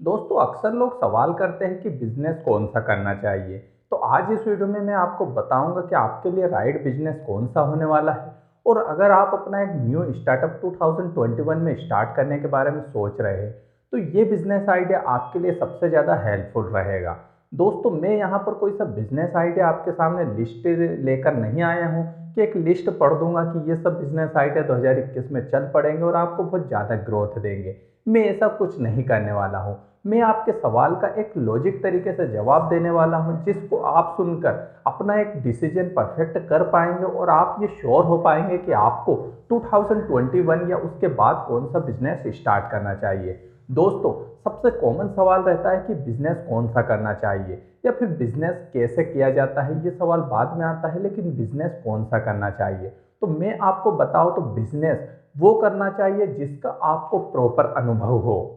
दोस्तों अक्सर लोग सवाल करते हैं कि बिजनेस कौन सा करना चाहिए। तो आज इस वीडियो में मैं आपको बताऊंगा कि आपके लिए राइट बिजनेस कौन सा होने वाला है। और अगर आप अपना एक न्यू स्टार्टअप 2021 में स्टार्ट करने के बारे में सोच रहे हैं तो ये बिजनेस आइडिया आपके लिए सबसे ज़्यादा हेल्पफुल रहेगा। दोस्तों मैं यहाँ पर कोई सा बिजनेस आइडिया आपके सामने लिस्ट लेकर नहीं आया हूँ कि एक लिस्ट पढ़ दूंगा कि ये सब बिजनेस आइडिया 2021 में चल पड़ेंगे और आपको बहुत ज़्यादा ग्रोथ देंगे। मैं ऐसा कुछ नहीं करने वाला हूँ। मैं आपके सवाल का एक लॉजिक तरीके से जवाब देने वाला हूं जिसको आप सुनकर अपना एक डिसीजन परफेक्ट कर पाएंगे और आप ये श्योर हो पाएंगे कि आपको 2021 या उसके बाद कौन सा बिजनेस स्टार्ट करना चाहिए। दोस्तों सबसे कॉमन सवाल रहता है कि बिजनेस कौन सा करना चाहिए या फिर बिजनेस कैसे किया जाता है, ये सवाल बाद में आता है, लेकिन बिजनेस कौन सा करना चाहिए। तो मैं आपको बताऊं तो बिजनेस वो करना चाहिए जिसका आपको प्रॉपर अनुभव हो।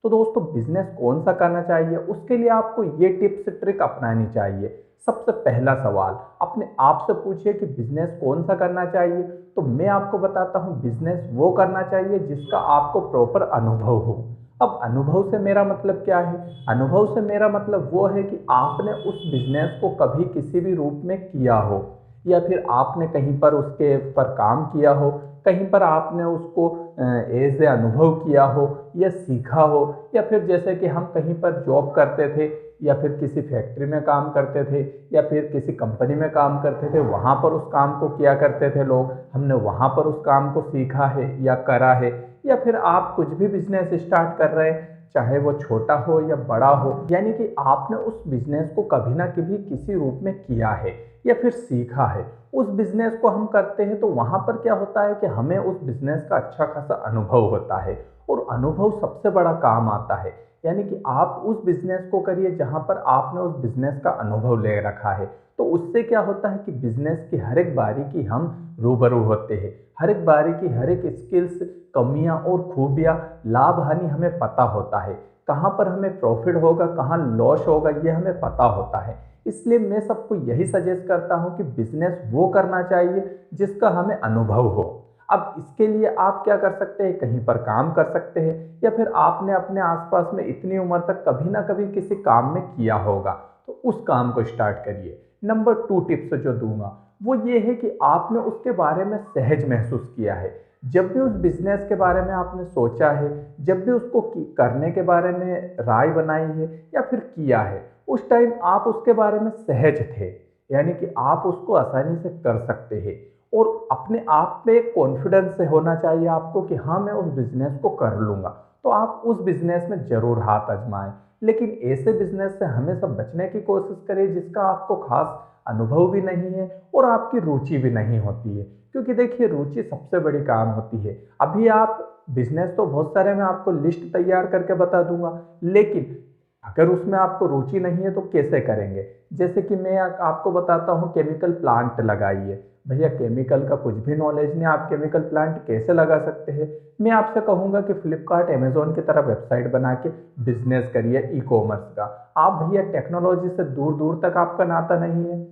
तो दोस्तों बिजनेस कौन सा करना चाहिए उसके लिए आपको ये टिप्स ट्रिक अपनानी चाहिए। सबसे पहला सवाल अपने आप से पूछिए कि बिजनेस कौन सा करना चाहिए। तो मैं आपको बताता हूँ बिजनेस वो करना चाहिए जिसका आपको प्रॉपर अनुभव हो। अब अनुभव से मेरा मतलब क्या है? अनुभव से मेरा मतलब वो है कि आपने उस बिजनेस को कभी किसी भी रूप में किया हो या फिर आपने कहीं पर उसके पर काम किया हो, कहीं पर आपने उसको एज ए अनुभव किया हो या सीखा हो, या फिर जैसे कि हम कहीं पर जॉब करते थे या फिर किसी फैक्ट्री में काम करते थे या फिर किसी कंपनी में काम करते थे, वहाँ पर उस काम को किया करते थे लोग, हमने वहाँ पर उस काम को सीखा है या करा है। या फिर आप कुछ भी बिजनेस स्टार्ट कर रहे हैं, चाहे वो छोटा हो या बड़ा हो, यानी कि आपने उस बिजनेस को कभी ना कभी किसी रूप में किया है या फिर सीखा है। उस बिजनेस को हम करते हैं तो वहां पर क्या होता है कि हमें उस बिजनेस का अच्छा खासा अनुभव होता है और अनुभव सबसे बड़ा काम आता है। यानी कि आप उस बिजनेस को करिए जहां पर आपने उस बिजनेस का अनुभव ले रखा है। तो उससे क्या होता है कि बिजनेस की हर एक बारी की हम रूबरू होते हैं, हर एक बारी की हर एक स्किल्स, कमियां और खूबियां, लाभ हानि हमें पता होता है। कहाँ पर हमें प्रॉफिट होगा, कहाँ लॉस होगा, ये हमें पता होता है। इसलिए मैं सबको यही सजेस्ट करता हूं कि बिजनेस वो करना चाहिए जिसका हमें अनुभव हो। अब इसके लिए आप क्या कर सकते हैं, कहीं पर काम कर सकते हैं या फिर आपने अपने आसपास में इतनी उम्र तक कभी ना कभी किसी काम में किया होगा, तो उस काम को स्टार्ट करिए। नंबर 2 टिप्स जो दूंगा वो ये है कि आपने उसके बारे में सहज महसूस किया है। जब भी उस बिजनेस के बारे में आपने सोचा है, जब भी उसको करने के बारे में राय बनाई है या फिर किया है, उस टाइम आप उसके बारे में सहज थे। यानी कि आप उसको आसानी से कर सकते हैं और अपने आप पे कॉन्फिडेंस से होना चाहिए आपको कि हाँ मैं उस बिजनेस को कर लूंगा। तो आप उस बिजनेस में जरूर हाथ आजमाएं, लेकिन ऐसे बिजनेस से हमेशा बचने की कोशिश करें जिसका आपको खास अनुभव भी नहीं है और आपकी रुचि भी नहीं होती है। क्योंकि देखिए रुचि सबसे बड़ी काम होती है। अभी आप बिजनेस तो बहुत सारे मैं आपको लिस्ट तैयार करके बता दूंगा, लेकिन अगर उसमें आपको रुचि नहीं है तो कैसे करेंगे? जैसे कि मैं आपको बताता हूँ केमिकल प्लांट लगाइए। भैया केमिकल का कुछ भी नॉलेज नहीं, आप केमिकल प्लांट कैसे लगा सकते हैं? मैं आपसे कहूंगा कि फ्लिपकार्ट अमेजोन की तरह वेबसाइट बना के बिजनेस करिए ई कॉमर्स का। आप भैया टेक्नोलॉजी से दूर दूर तक आपका नाता नहीं है,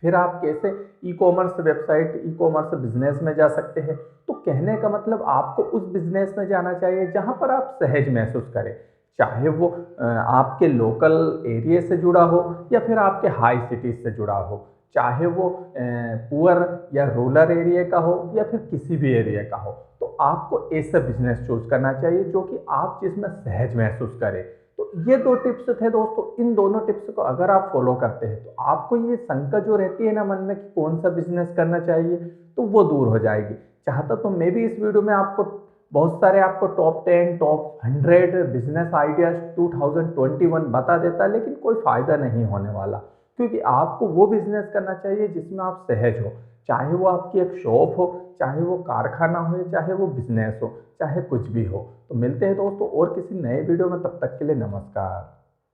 फिर आप कैसे e commerce website, e commerce business में जा सकते हैं? तो कहने का मतलब आपको उस बिजनेस में जाना चाहिए जहां पर आप सहज महसूस करें, चाहे वो आपके लोकल एरिया से जुड़ा हो या फिर आपके हाई सिटीज से जुड़ा हो, चाहे वो पुअर या रूरल एरिया का हो या फिर किसी भी एरिया का हो। तो आपको ऐसा बिजनेस चूज करना चाहिए जो कि आप जिसमें सहज महसूस करें। तो ये 2 टिप्स थे दोस्तों। इन दोनों टिप्स को अगर आप फॉलो करते हैं तो आपको ये शंका जो रहती है ना मन में कि कौन सा बिजनेस करना चाहिए, तो वो दूर हो जाएगी। चाहता तो मैं भी इस वीडियो में आपको बहुत सारे आपको टॉप 10 टॉप 100 बिजनेस आइडियाज 2021 बता देता, लेकिन कोई फायदा नहीं होने वाला। क्योंकि आपको वो बिजनेस करना चाहिए जिसमें आप सहज हो, चाहे वो आपकी एक शॉप हो, चाहे वो कारखाना हो, चाहे वो बिजनेस हो, चाहे कुछ भी हो। तो मिलते हैं दोस्तों और किसी नए वीडियो में, तब तक के लिए नमस्कार।